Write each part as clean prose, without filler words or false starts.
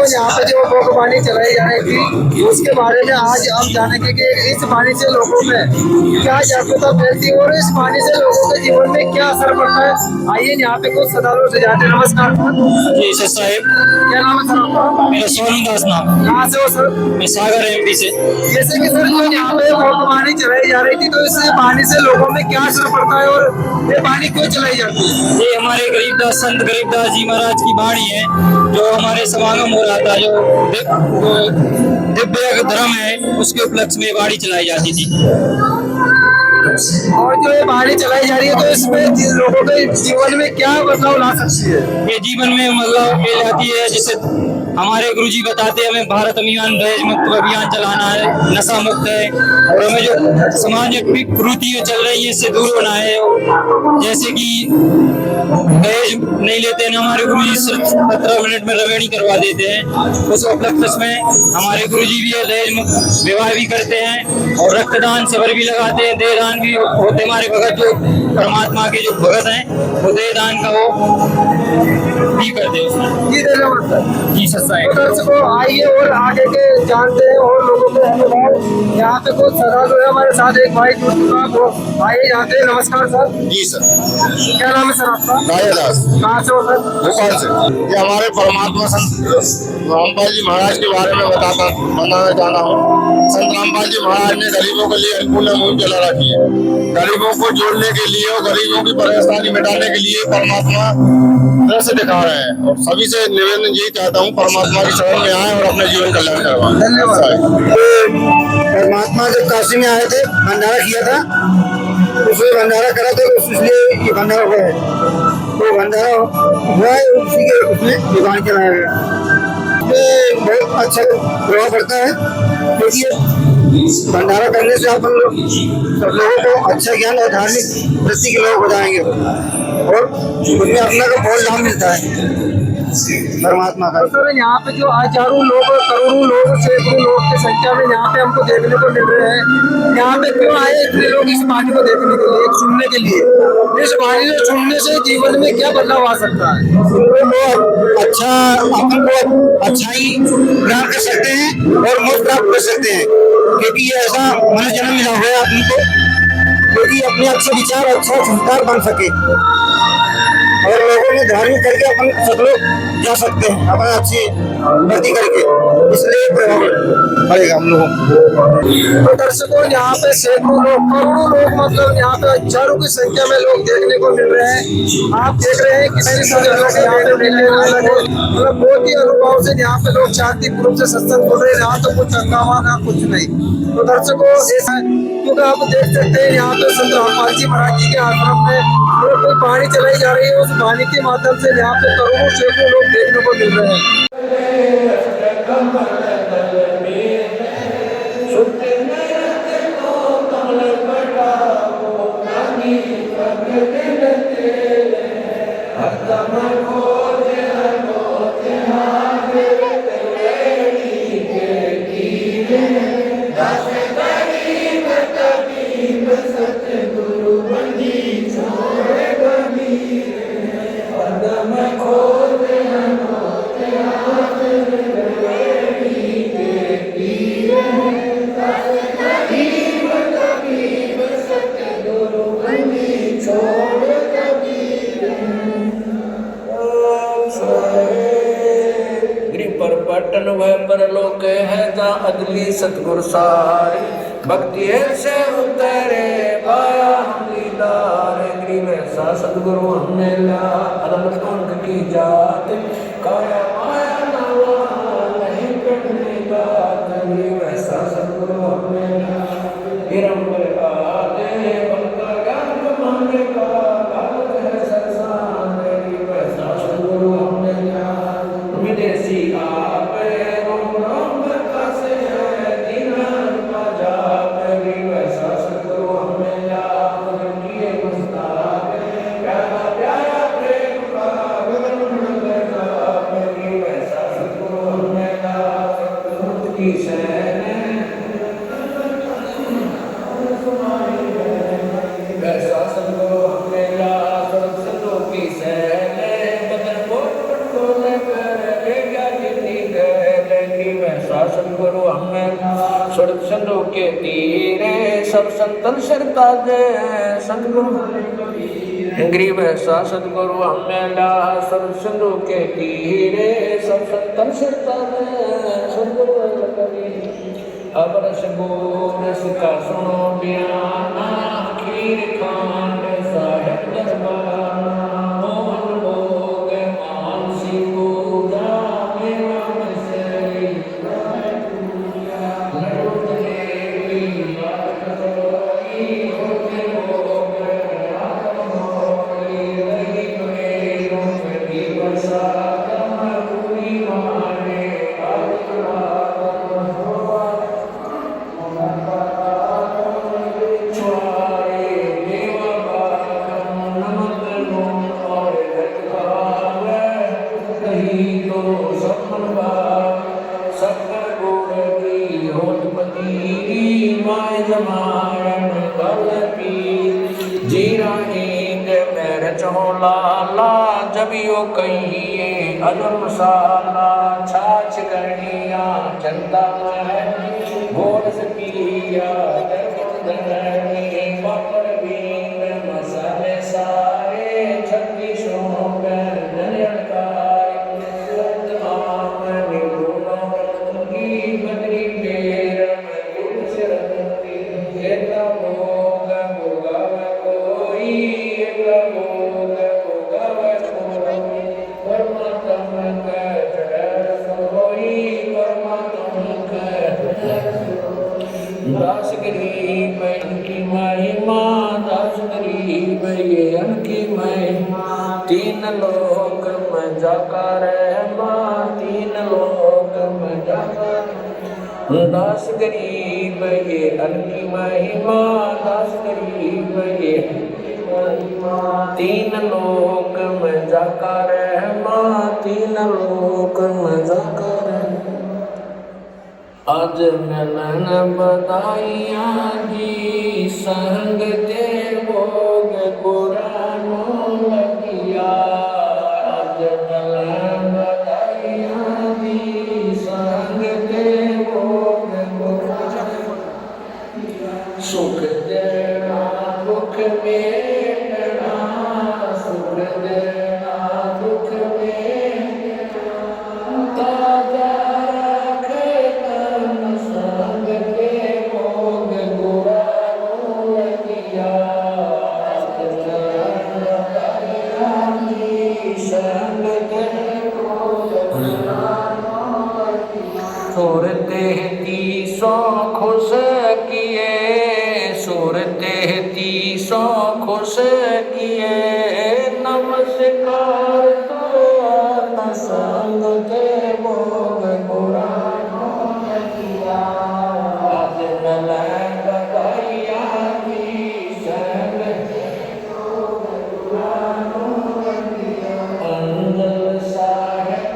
तो यहाँ पे जो भोग पानी चलाई जा रही थी उसके बारे में आज हम जानेंगे कि इस पानी से लोगों में क्या जागरूकता फैलती है और इस पानी से लोगों के जीवन में क्या असर पड़ता है। आइए यहाँ पे कुछ श्रद्धालुओं से जाते हैं। नमस्कार जी सर साहेब, क्या नाम है सर आपका? मेरा सोनू दास नाम। कहाँ से हो सर? मैं सागर एमपी से। जैसे कि सर जो यहाँ पे भोग पानी चलाई जा रही थी तो इस पानी से लोगों में क्या असर पड़ता है और ये पानी क्यों चलाई जाती है? ये हमारे गरीबदास संत गरीबदास जी महाराज की वाणी है जो हमारे समागम हो रहा था, जो दिव्य धर्म है उसके उपलक्ष्य में वाणी चलाई जाती थी। और जो ये वाणी चलाई जा रही है तो इसमें लोगों के जीवन में क्या बदलाव ला सकती है? ये जीवन में मतलब ले जाती है, जैसे हमारे गुरुजी बताते हैं हमें भारत अभियान दहेज मुक्त अभियान चलाना है, नशा मुक्त है और हमें जो समाज में कुरीतियां चल रही है इससे दूर होना है। जैसे कि दहेज नहीं लेते हैं, हमारे गुरुजी 17 मिनट में रवेणी करवा देते हैं। उस उपलक्ष्य में हमारे गुरुजी भी दहेज मुक्त विवाह भी करते हैं और रक्तदान शिविर भी लगाते हैं, देहदान भी होते। हमारे भगत जो परमात्मा के जो भगत हैं वो देहदान का वो भी करते हैं। जी सर साहब। दर्शकों आइए और आगे के जानते हैं और लोगों को अनुभव। यहाँ पे कुछ श्रद्धालु है हमारे साथ, एक भाई जुड़ चुका है, वो आइए जानते हैं। नमस्कार सर। जी सर। क्या नाम है सर आपका? दास। कहाँ से हो सर? भोपाल से। ये हमारे परमात्मा संत रामपाल जी महाराज के बारे में बताना चाहता हूँ। संत रामपाल जी महाराज ने गरीबों के लिए अन्नपूर्णा मुहिम चला रखी है। गरीबों को जोड़ने के लिए और गरीबों की परेशानी मिटाने के लिए परमात्मा से दिखा रहे हैं और सभी से निवेदन यही चाहता हूँ परमात्मा की शरण में आए और अपने जीवन कल्याण करवाएं। धन्यवाद। परमात्मा जब काशी में आए थे, भंडारा किया था, उसमें भंडारा करा था, इसलिए ये भंडारा हुआ है। तो भंडारा हुआ है उसी के उसमें दुकान चलाया गया। ये बहुत अच्छा प्रभाव पड़ता है क्योंकि भंडारा करने से अपन लोग सब लोगों को अच्छा ज्ञान और धार्मिक वृत्ति के लोग हो जाएंगे और उसमें अपना को बहुत लाभ मिलता है परमात्मा का। सर यहाँ पे जो हजारों लोग, करोड़ों लोग, सैकड़ों लोग की संख्या में यहाँ पे हमको देखने को मिल रहे हैं। यहाँ पे क्यों आए इतने लोग इस पानी को देखने के लिए, सुनने के लिए? इस पानी को सुनने से जीवन में क्या बदलाव आ सकता है? अच्छा, अपन को अच्छाई प्राप्त कर सकते हैं और मोक्ष प्राप्त कर सकते हैं क्योंकि ये ऐसा मनुष्य जन्म मिला हुआ है अपन को क्योंकि अपने अच्छे विचार, अच्छा संस्कार बन सके और लोगों में धार्मिक करके अपन सब लोग जा सकते हैं अपना अच्छी भक्ति करके, इसलिए प्रभाव पड़ेगा हम लोगों को। तो दर्शकों यहाँ पे सैकड़ों लोग, करोड़ों लोग, मतलब यहाँ पे हजारों की संख्या में लोग देखने को मिल रहे हैं। आप देख रहे हैं कितने सारे लोग यहाँ पे मिलने वाले हैं। मतलब बहुत ही अनुभव से यहाँ पे लोग शांतिपूर्वक से सत्संग बोल रहे हैं। यहाँ तो कुछ हंगामा ना कुछ नहीं। तो दर्शकों ऐसा क्योंकि आप देख सकते हैं यहाँ पे संत रामपाल जी महाराज जी के आश्रम में कोई पानी चलाई जा रही है। उस पानी के माध्यम से यहाँ पे करोड़ों सैकड़ों लोग देखने को मिल रहे हैं। पटन वह परलोक है ता अदली सतगुर सार भक्ति से उतरे पाया दीदार गरीब ऐसा सतगुरु हमने ला अदमत उनक की जात काया माया नवा नहीं करने बात गरीब ऐसा सतगुरु हमने ला हिरंबर आते बंका ज्ञान कमाने का कागज है सरसान गरीब ऐसा सतगुरु हमने ला विदेशी की सैने बदन को ले कर ले गया जितनी सतगुरु हमें स्वर्ग सिंधु के तीरे सब संतन सिरता दे सतगुरु गरीब ऐसा सतगुरु हमें ला स्वर्ग सिंधु के तीरे सब संतन सिरता दे सतगुरु अब रस गोरस का सुनो बयाना खीर खांड साहेब दरबार मोहन भोग मानसी पूजा मेरा मसरी लड्डू जलेबी कटोरी होते भोग रात मोरी रही मेरों में भी बरसात पूरी मारे लाला जब यो कहिए अजर मसाला छाछ गणिया चंदा में गोरस पिया पापड़ बीन मसाले सारे छत्तीसों बदरी पेर दास गरीब इनकी महिमा दास गरीब ये इनकी महिमा तीन लोक में जाकर तीन लोक में जाकर दास गरीब ये इनकी महिमा दास गरीब ये तीन लोक में जाकर तीन लोक में जाकर आज मिलन बधाइया जी संग ते भोग पुरानो लगिया आज मिलन बधाइया जी संग ते भोग पुरानो सुख देना दुख मेटना सुख देना दुख मेटना ताजा सूरते तीसो खुश किए सूरते तीसो खुश किए नमस्कार तो संग के भोग पुरानो किया आज मिलन बधाइया की संग के भोग पुरानो किया अंजल साहेब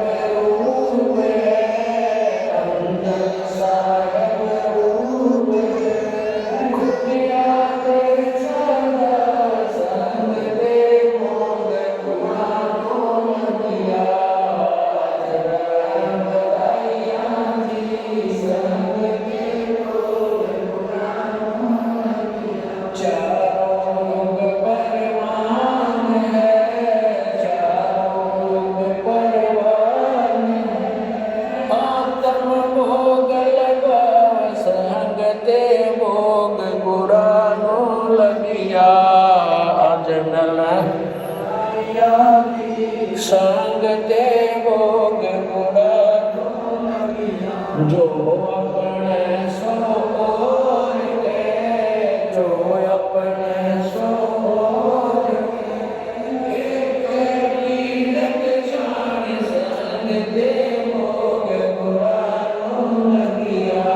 संग ते भोग पुरानो जो अपने सो और के जो अपने सो और के लीलक जान संग ते भोग पुरानो लगिया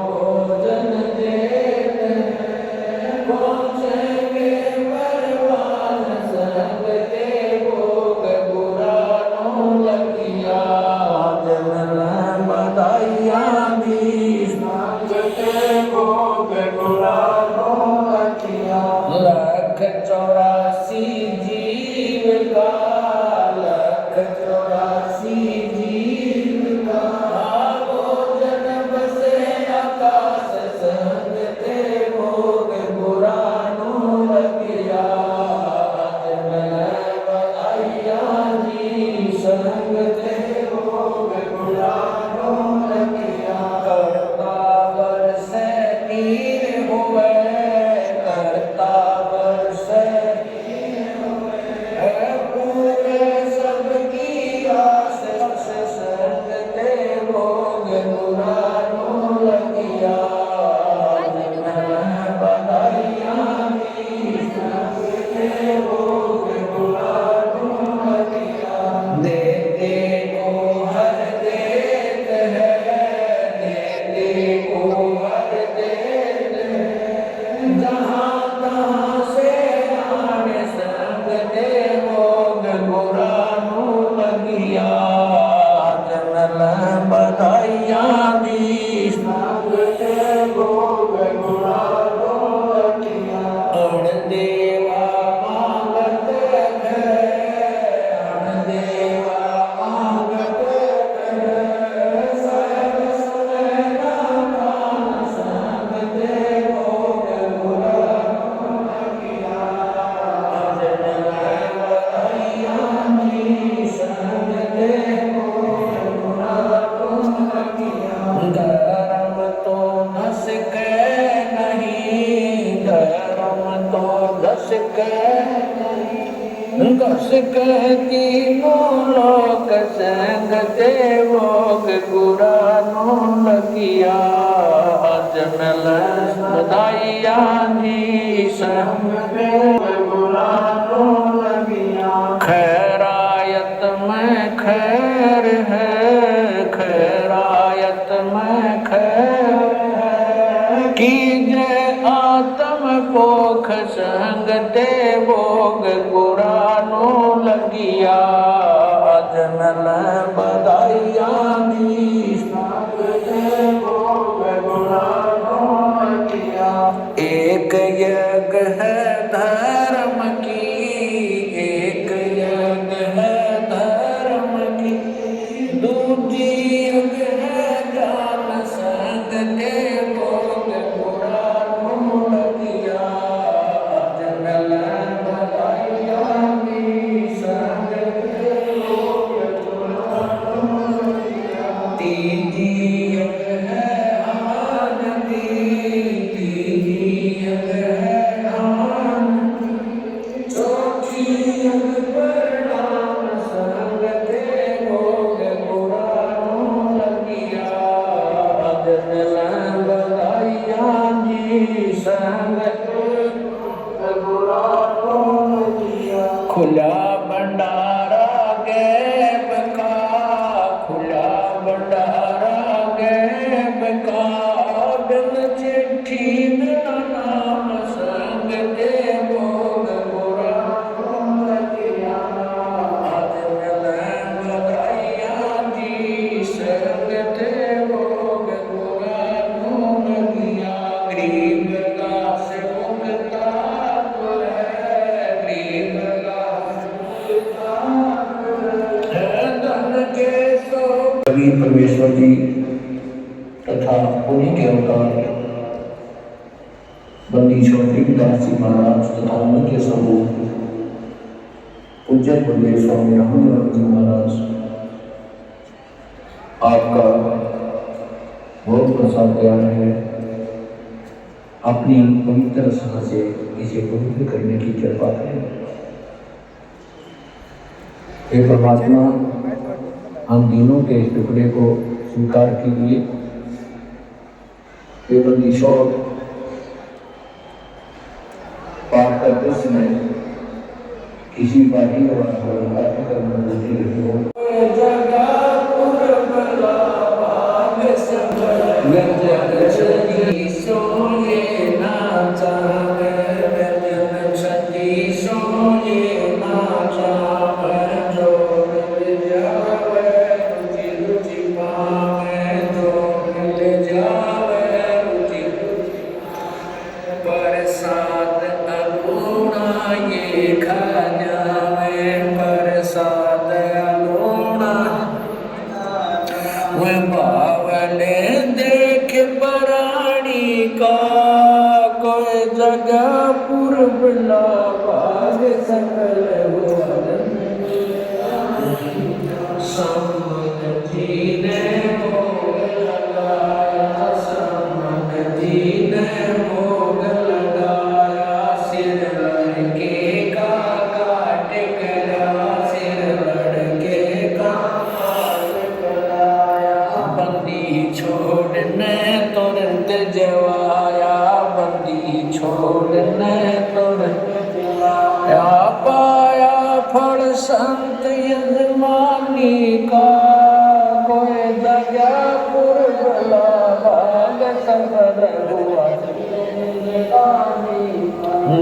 Oh घस कह तीनों लोक संग देवोग गुरानो लगिया जनल बधाइया जी संग देव गुरानो लगिया खैरायत में खैर है खैरायत में खैर है कीजे आत्म पोख संग देवोग गुरानो लगिया जनल बधाइया दी संग देवोग गुरानो लगिया एक यज्ञ है धर्म की एक यज्ञ है धर्म की दूजी यज्ञ है ज्ञान संग देवोग गुरानो लगिया जनल बधाइया दी संग देवोग गुरानो लगिया तीजी यज्ञ है आनंदी तीजी यज्ञ है आनंदी चौथी यज्ञ परिणाम संग देवोग गुरानो लगिया जनल बधाइया जी संग देवोग गुरानो लगिया खुला भंडारा गैब का खुला भंडारा गैब का बिन चिट्ठी बिना नाम संग देवोग गुरानो लगिया जनल बधाइया जी संग देवोग गुरानो लगिया गरीब दास मुक्ता है गरीब दास मुक्ता है धन के सो कवि परमेश्वर जी तथा उन्हीं के अवतार बंदी छोटी दास जी महाराज तथा उन्हीं के स्वरूप पूज्य गुरुदेव स्वामी रामदेव जी महाराज आपका बहुत प्रसाद ज्ञान है। अपनी पवित्र रचना से इसे पवित्र करने की कृपा करें। हे परमात्मा, हम दिनों के इस टुकड़े को स्वीकार कीजिए। केवल ईश्वर पाठ करते समय किसी बाकी प्रसाद अगुणा ये खा जावे प्रसाद अगुणा वह बावले देख पराणी का कोई जगह पूर्व लाभाग सकल सम्मत जी ने भोग लगाया सम्मत जी ने भोग लगाया सिर लड़के का काट गया सिर लड़के का काट गया बंदी छोड़ने तुरंत जवाया बंदी छोड़ने तुरंत जवाया पाया फल संत यजमानी का कोई दया पूर्व लाभाग सफल हुआ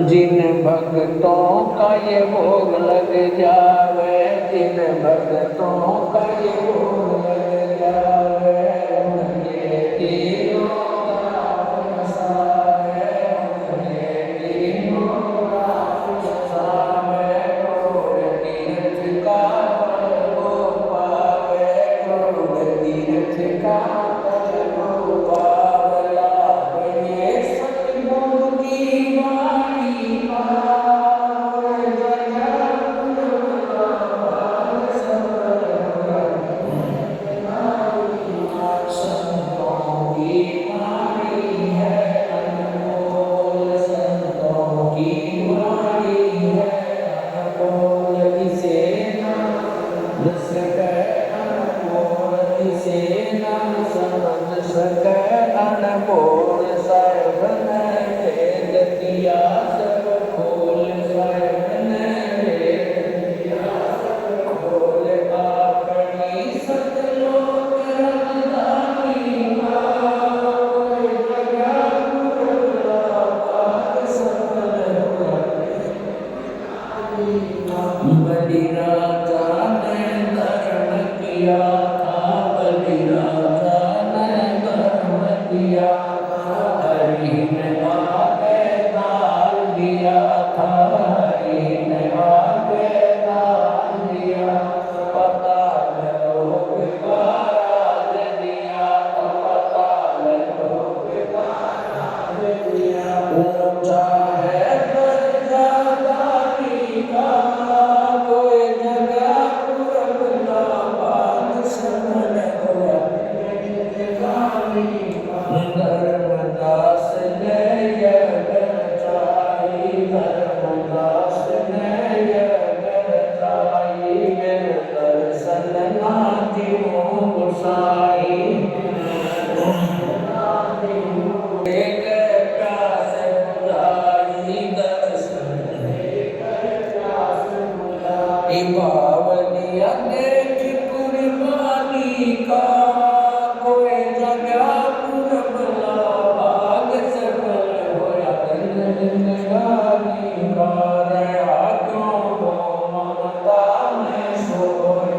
जिन भक्तों का ये भोग लग जावे जिन भक्तों का ये भोग लग जावे ये तीनों का सावे ये तीनों का सावे तीर्थ का वो पावे तीर्थ का वो पावला ये सतगुरु की वाणी दिया था, हरि ने आगे दान दिया था, हरि ने आगे दान दिया, पता लोग महाराज दिया, पता लोग महाराज दिया। ऊंचा है दर्जा दानी का, कोई जगह पुरबला बाग समन हुआ धर्मदास ने यज्ञ चाही, धर्मदास ने यज्ञ चाही, मेरे दर्शन नाथी गोसाई। एक प्यास बुझाई दर्शन, बावली अनेक कुर्बानी का, कोई जगह पुरबला भाग सफल होया जिंदगानी का। रहा क्यों हो ममता में सोए,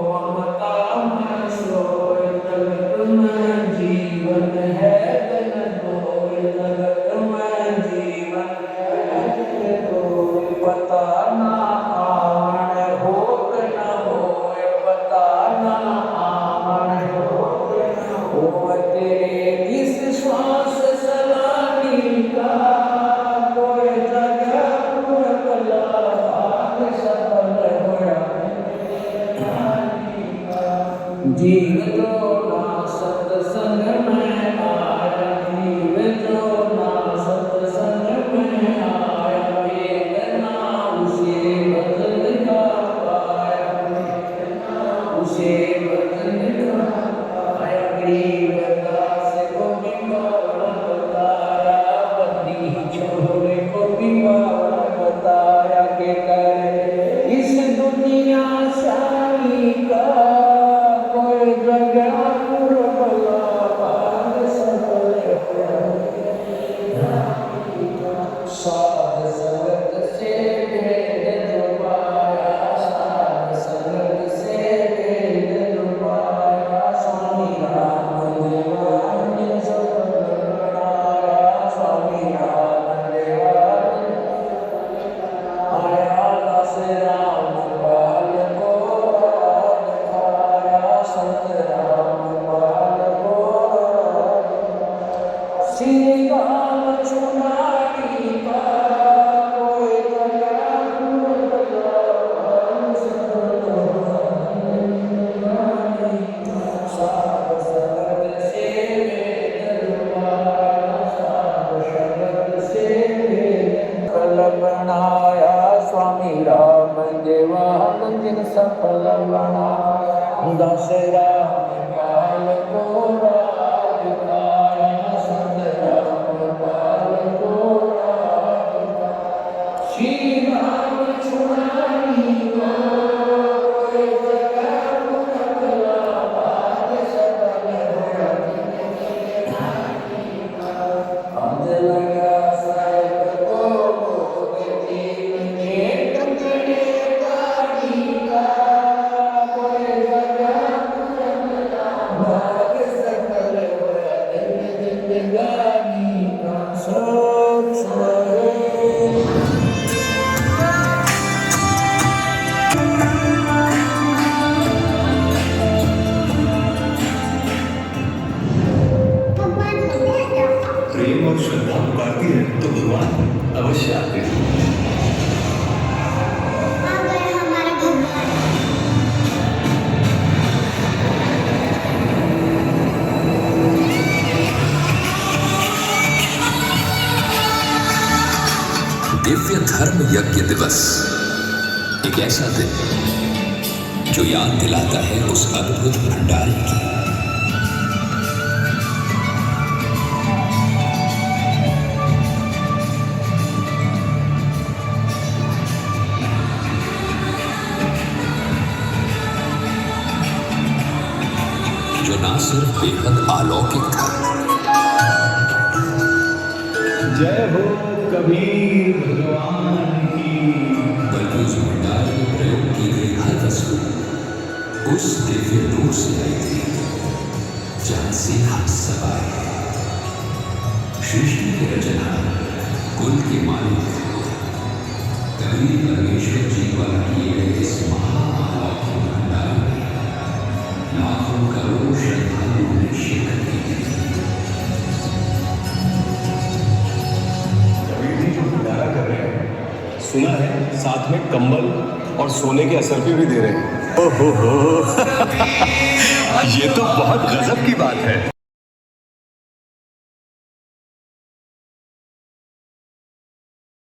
ममता में सोए, जगत में जीवन है जन दोय, जगत में जीवन है जन दोय। पता ना आवन हो न होए, पता ना आवन हो न होए, तेरे जिस श्वास सलानी का, कोई जगह पुरबला भाग सफल होया। जीव जो ना सत्संग में आया, जीव जो ना सत्संग में आया, वेदना उसे बदल का पाया, उसे बदल का पाया। गरीबदास को बिगाड़ बताया, बंदी छोरे को बिगाड़ बताया, के करे इस दुनिया सारी का, कोई जगह पुरबला भाग सफल होया। साध संगत से भेद जो पाया, साध संगत से भेद जो पाया, स्वामी राम देवान सफल बनाया, स्वामी राम देवान आया, दास राम पाल को राज खाया, संत राम पाल को श्री राम चुनारी का, कोई जगह पुरबला भाग सफल होया। साध संगत से भेद जो पाया, साध संगत से भेद सफल बनाया, स्वामी राम देवान जिन सफल बनाया। दास राम पाल को राज खाया, संत राम पाल को राज खाया। श्री राम चुनारी को, कोई जगह पुरबला भाग सफल होया। आज लगा साहिब को भोगती, एक टुकड़े गाड़ी का, कोई जगह पुरबला भाग सफल होया। जिंदगानी का सब सोए। प्रेम और श्रद्धा पुकारती है तो भगवान अवश्य आते हैं। दिव्य धर्म यज्ञ दिवस, एक ऐसा दिन जो याद दिलाता है उस अद्भुत भंडारे की। जो ना सिर्फ बेहद अलौकिक था, जय हो कबीर भगवान की, बल्कि उस भंडार में प्रयोग की गई हर वस्तु उस दिव्य नूर से आई थी। जहाँ से हम सब आए। सृष्टि की रचना, कुल के मालिक कबीर परमेश्वर जी द्वारा किए गए इस महामाला के भंडार में लाखों करोड़ों श्रद्धालुओं ने शिरकत की। कबीर जी जो भंडारा कर रहे हैं, सुना है साथ में कंबल और सोने के असर भी दे रहे हैं। ओहो ये तो बहुत गजब की बात है।